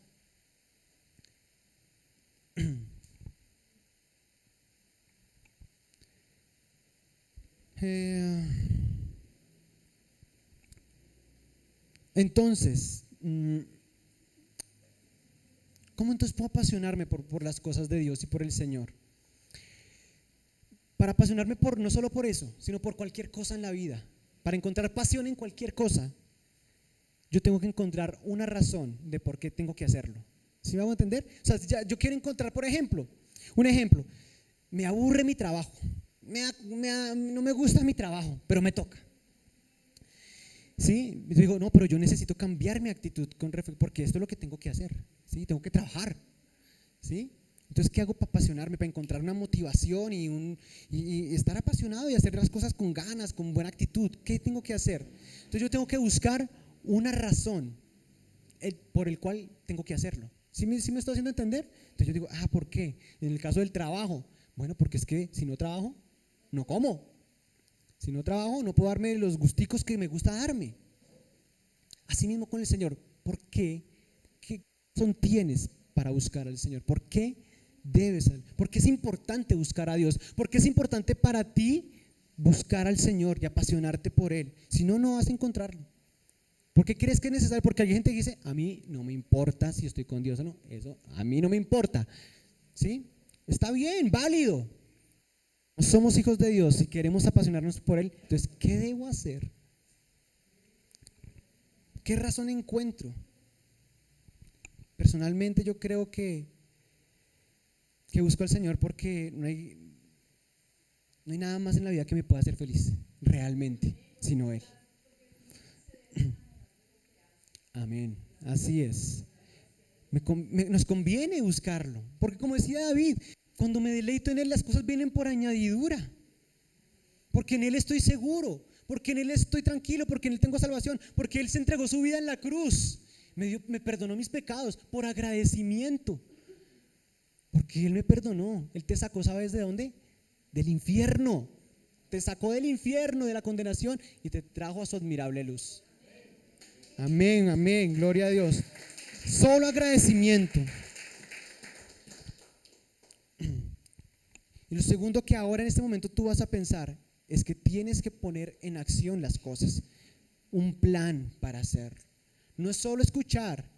Entonces, ¿cómo entonces puedo apasionarme por las cosas de Dios y por el Señor? Para apasionarme no solo por eso, sino por cualquier cosa en la vida. Para encontrar pasión en cualquier cosa, yo tengo que encontrar una razón de por qué tengo que hacerlo. ¿Sí me hago entender? O sea, yo quiero encontrar, por ejemplo, un ejemplo, me aburre mi trabajo, no me gusta mi trabajo, pero me toca. ¿Sí? Yo digo, no, pero yo necesito cambiar mi actitud porque esto es lo que tengo que hacer. ¿Sí? Tengo que trabajar. ¿Sí? Entonces, ¿qué hago para apasionarme, para encontrar una motivación y estar apasionado y hacer las cosas con ganas, con buena actitud? ¿Qué tengo que hacer? Entonces, yo tengo que buscar una razón por el cual tengo que hacerlo. ¿Sí me estoy haciendo entender? Entonces yo digo, ¿por qué? En el caso del trabajo, bueno, porque es que si no trabajo, no como. Si no trabajo, no puedo darme los gusticos que me gusta darme. Así mismo con el Señor. ¿Por qué? ¿Qué razón tienes para buscar al Señor? ¿Por qué debes? ¿Por qué es importante buscar a Dios? ¿Por qué es importante para ti buscar al Señor y apasionarte por Él? Si no, no vas a encontrarlo. ¿Por qué crees que es necesario? Porque hay gente que dice, a mí no me importa si estoy con Dios o no. Eso a mí no me importa. ¿Sí? Está bien, válido. Somos hijos de Dios y queremos apasionarnos por Él. Entonces, ¿qué debo hacer? ¿Qué razón encuentro? Personalmente yo creo que busco al Señor porque no hay nada más en la vida que me pueda hacer feliz, realmente, sino Él. Amén. Así es. Nos conviene buscarlo. Porque como decía David, cuando me deleito en Él, las cosas vienen por añadidura. Porque en Él estoy seguro, porque en Él estoy tranquilo, porque en Él tengo salvación, porque Él se entregó su vida en la cruz, me perdonó mis pecados por agradecimiento, porque Él me perdonó. Él te sacó, ¿sabes de dónde? Del infierno. Te sacó del infierno, de la condenación, y te trajo a su admirable luz. Amén, amén, gloria a Dios. Solo agradecimiento. Y lo segundo que ahora en este momento tú vas a pensar es que tienes que poner en acción las cosas, un plan para hacerlo. No es solo escuchar,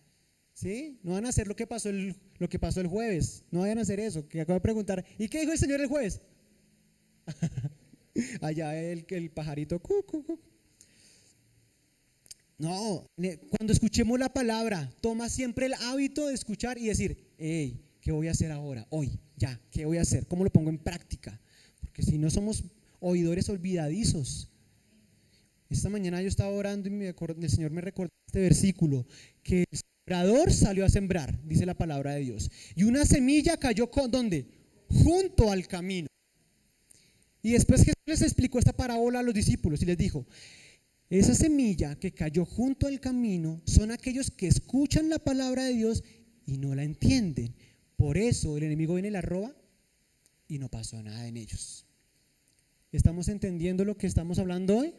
¿sí? No van a hacer lo que pasó el jueves, no vayan a hacer eso, que acabo de preguntar, ¿y qué dijo el Señor el jueves? Allá el pajarito, cu, cu, cu. No, cuando escuchemos la palabra, toma siempre el hábito de escuchar y decir, hey, ¿qué voy a hacer ahora? Hoy, ya, ¿qué voy a hacer? ¿Cómo lo pongo en práctica? Porque si no somos oidores olvidadizos. Esta mañana yo estaba orando y el Señor me recordó este versículo, que el sembrador salió a sembrar, dice la palabra de Dios, y una semilla cayó ¿dónde? Junto al camino. Y después Jesús les explicó esta parábola a los discípulos y les dijo, esa semilla que cayó junto al camino son aquellos que escuchan la palabra de Dios y no la entienden. Por eso el enemigo viene y la roba y no pasó nada en ellos. ¿Estamos entendiendo lo que estamos hablando hoy?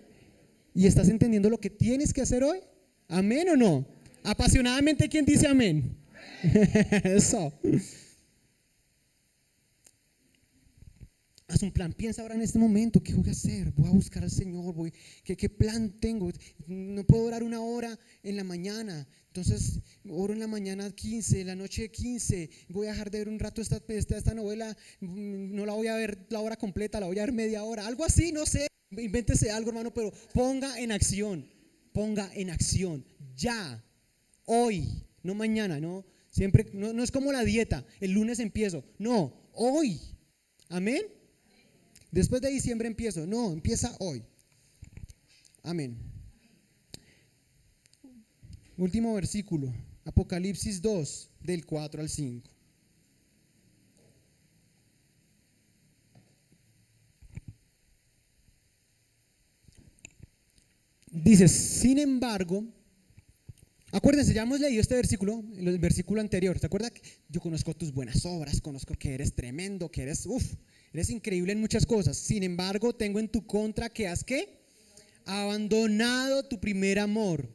¿Y estás entendiendo lo que tienes que hacer hoy? ¿Amén o no? Apasionadamente, ¿quién dice amén? Eso. Haz un plan, piensa ahora en este momento, ¿qué voy a hacer? Voy a buscar al Señor, ¿qué plan tengo? No puedo orar una hora en la mañana, entonces oro en la mañana 15, en la noche 15, voy a dejar de ver un rato esta novela, no la voy a ver la hora completa, la voy a ver media hora, algo así, no sé, invéntese algo, hermano, pero ponga en acción, ya, hoy, no mañana, no, siempre, no es como la dieta, el lunes empiezo, no, hoy, amén. Después de diciembre empiezo. No, empieza hoy. Amén. Último versículo. Apocalipsis 2, del 4 al 5. Dice, sin embargo, acuérdense, ya hemos leído este versículo, el versículo anterior. ¿Se acuerda? Yo conozco tus buenas obras, conozco que eres tremendo, que eres increíble en muchas cosas. Sin embargo, tengo en tu contra que has ¿qué? Abandonado tu primer amor.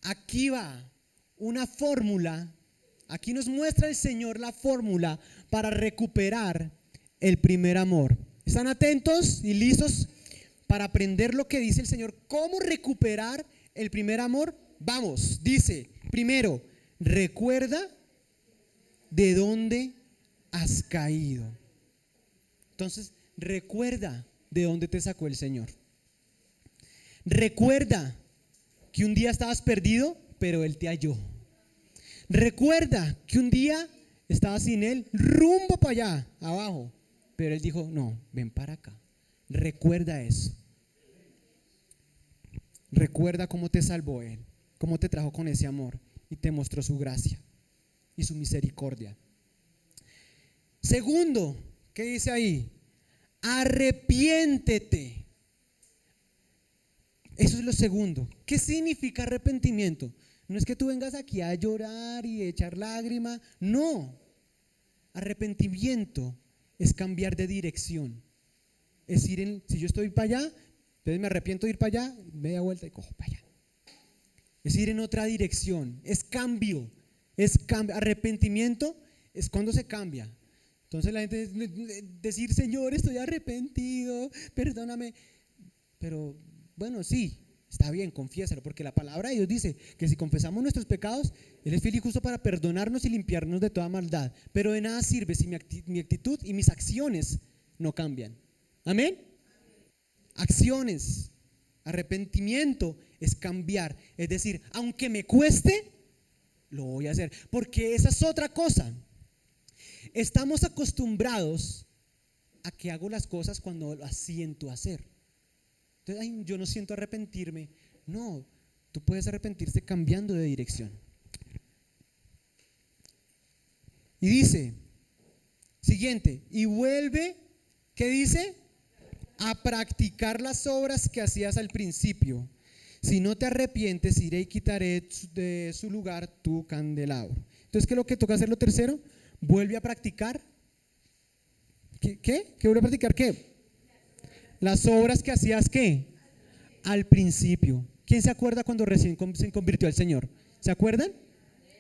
Aquí va una fórmula. Aquí nos muestra el Señor la fórmula para recuperar el primer amor. ¿Están atentos y listos para aprender lo que dice el Señor? ¿Cómo recuperar el primer amor? Vamos, dice, primero, recuerda de dónde has caído. Entonces, recuerda de dónde te sacó el Señor. Recuerda que un día estabas perdido, pero Él te halló. Recuerda que un día estabas sin Él, rumbo para allá, abajo, pero Él dijo, no, ven para acá. Recuerda eso. Recuerda cómo te salvó Él, cómo te trajo con ese amor y te mostró su gracia y su misericordia. Segundo, ¿qué dice ahí? Arrepiéntete. Eso es lo segundo. ¿Qué significa arrepentimiento? No es que tú vengas aquí a llorar y echar lágrimas. No. Arrepentimiento es cambiar de dirección. Es ir si yo estoy para allá, entonces me arrepiento de ir para allá, media vuelta y cojo para allá. Es ir en otra dirección. Es cambio. Arrepentimiento es cuando se cambia. Entonces la gente decir, Señor, estoy arrepentido, perdóname. Pero bueno, sí, está bien, confiésalo, porque la palabra de Dios dice que si confesamos nuestros pecados, Él es fiel y justo para perdonarnos y limpiarnos de toda maldad. Pero de nada sirve si mi actitud y mis acciones no cambian. Amén. Acciones. Arrepentimiento es cambiar. Es decir, aunque me cueste, lo voy a hacer. Porque esa es otra cosa. Estamos acostumbrados a que hago las cosas cuando las siento hacer. Entonces, yo no siento arrepentirme. No, tú puedes arrepentirte cambiando de dirección. Y dice, siguiente, y vuelve, ¿qué dice? A practicar las obras que hacías al principio. Si no te arrepientes, iré y quitaré de su lugar tu candelabro. Entonces, ¿qué es lo que toca hacer lo tercero? Vuelve a practicar. ¿Qué? ¿Qué vuelve a practicar qué? Las obras que hacías ¿qué? Al principio. ¿Quién se acuerda cuando recién se convirtió al Señor? ¿Se acuerdan?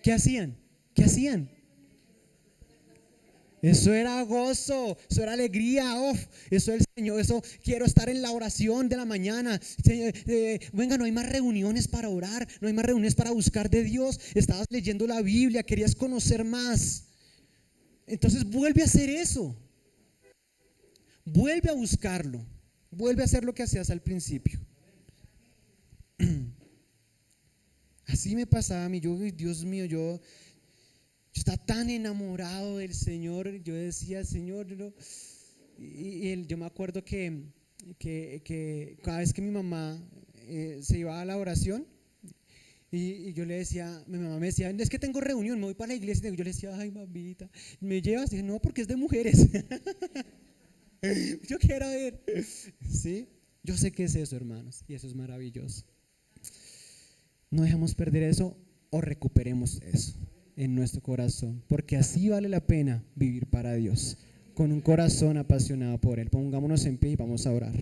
¿Qué hacían? ¿Qué hacían? Eso era gozo, eso era alegría, eso el Señor, eso quiero estar en la oración de la mañana. Venga, no hay más reuniones para orar, no hay más reuniones para buscar de Dios. Estabas leyendo la Biblia, querías conocer más. Entonces vuelve a hacer eso, vuelve a buscarlo, vuelve a hacer lo que hacías al principio. Así me pasaba a mí, Dios mío, yo estaba tan enamorado del Señor, yo decía, Señor, yo me acuerdo que cada vez que mi mamá se iba a la oración, y yo le decía, mi mamá me decía, es que tengo reunión, me voy para la iglesia, y yo le decía, ay mamita, ¿me llevas? Y dije, no, porque es de mujeres. Yo quiero ir. ¿Sí? Yo sé que es eso, hermanos, y eso es maravilloso. No dejemos perder eso o recuperemos eso en nuestro corazón, porque así vale la pena vivir para Dios, con un corazón apasionado por Él. Pongámonos en pie y vamos a orar.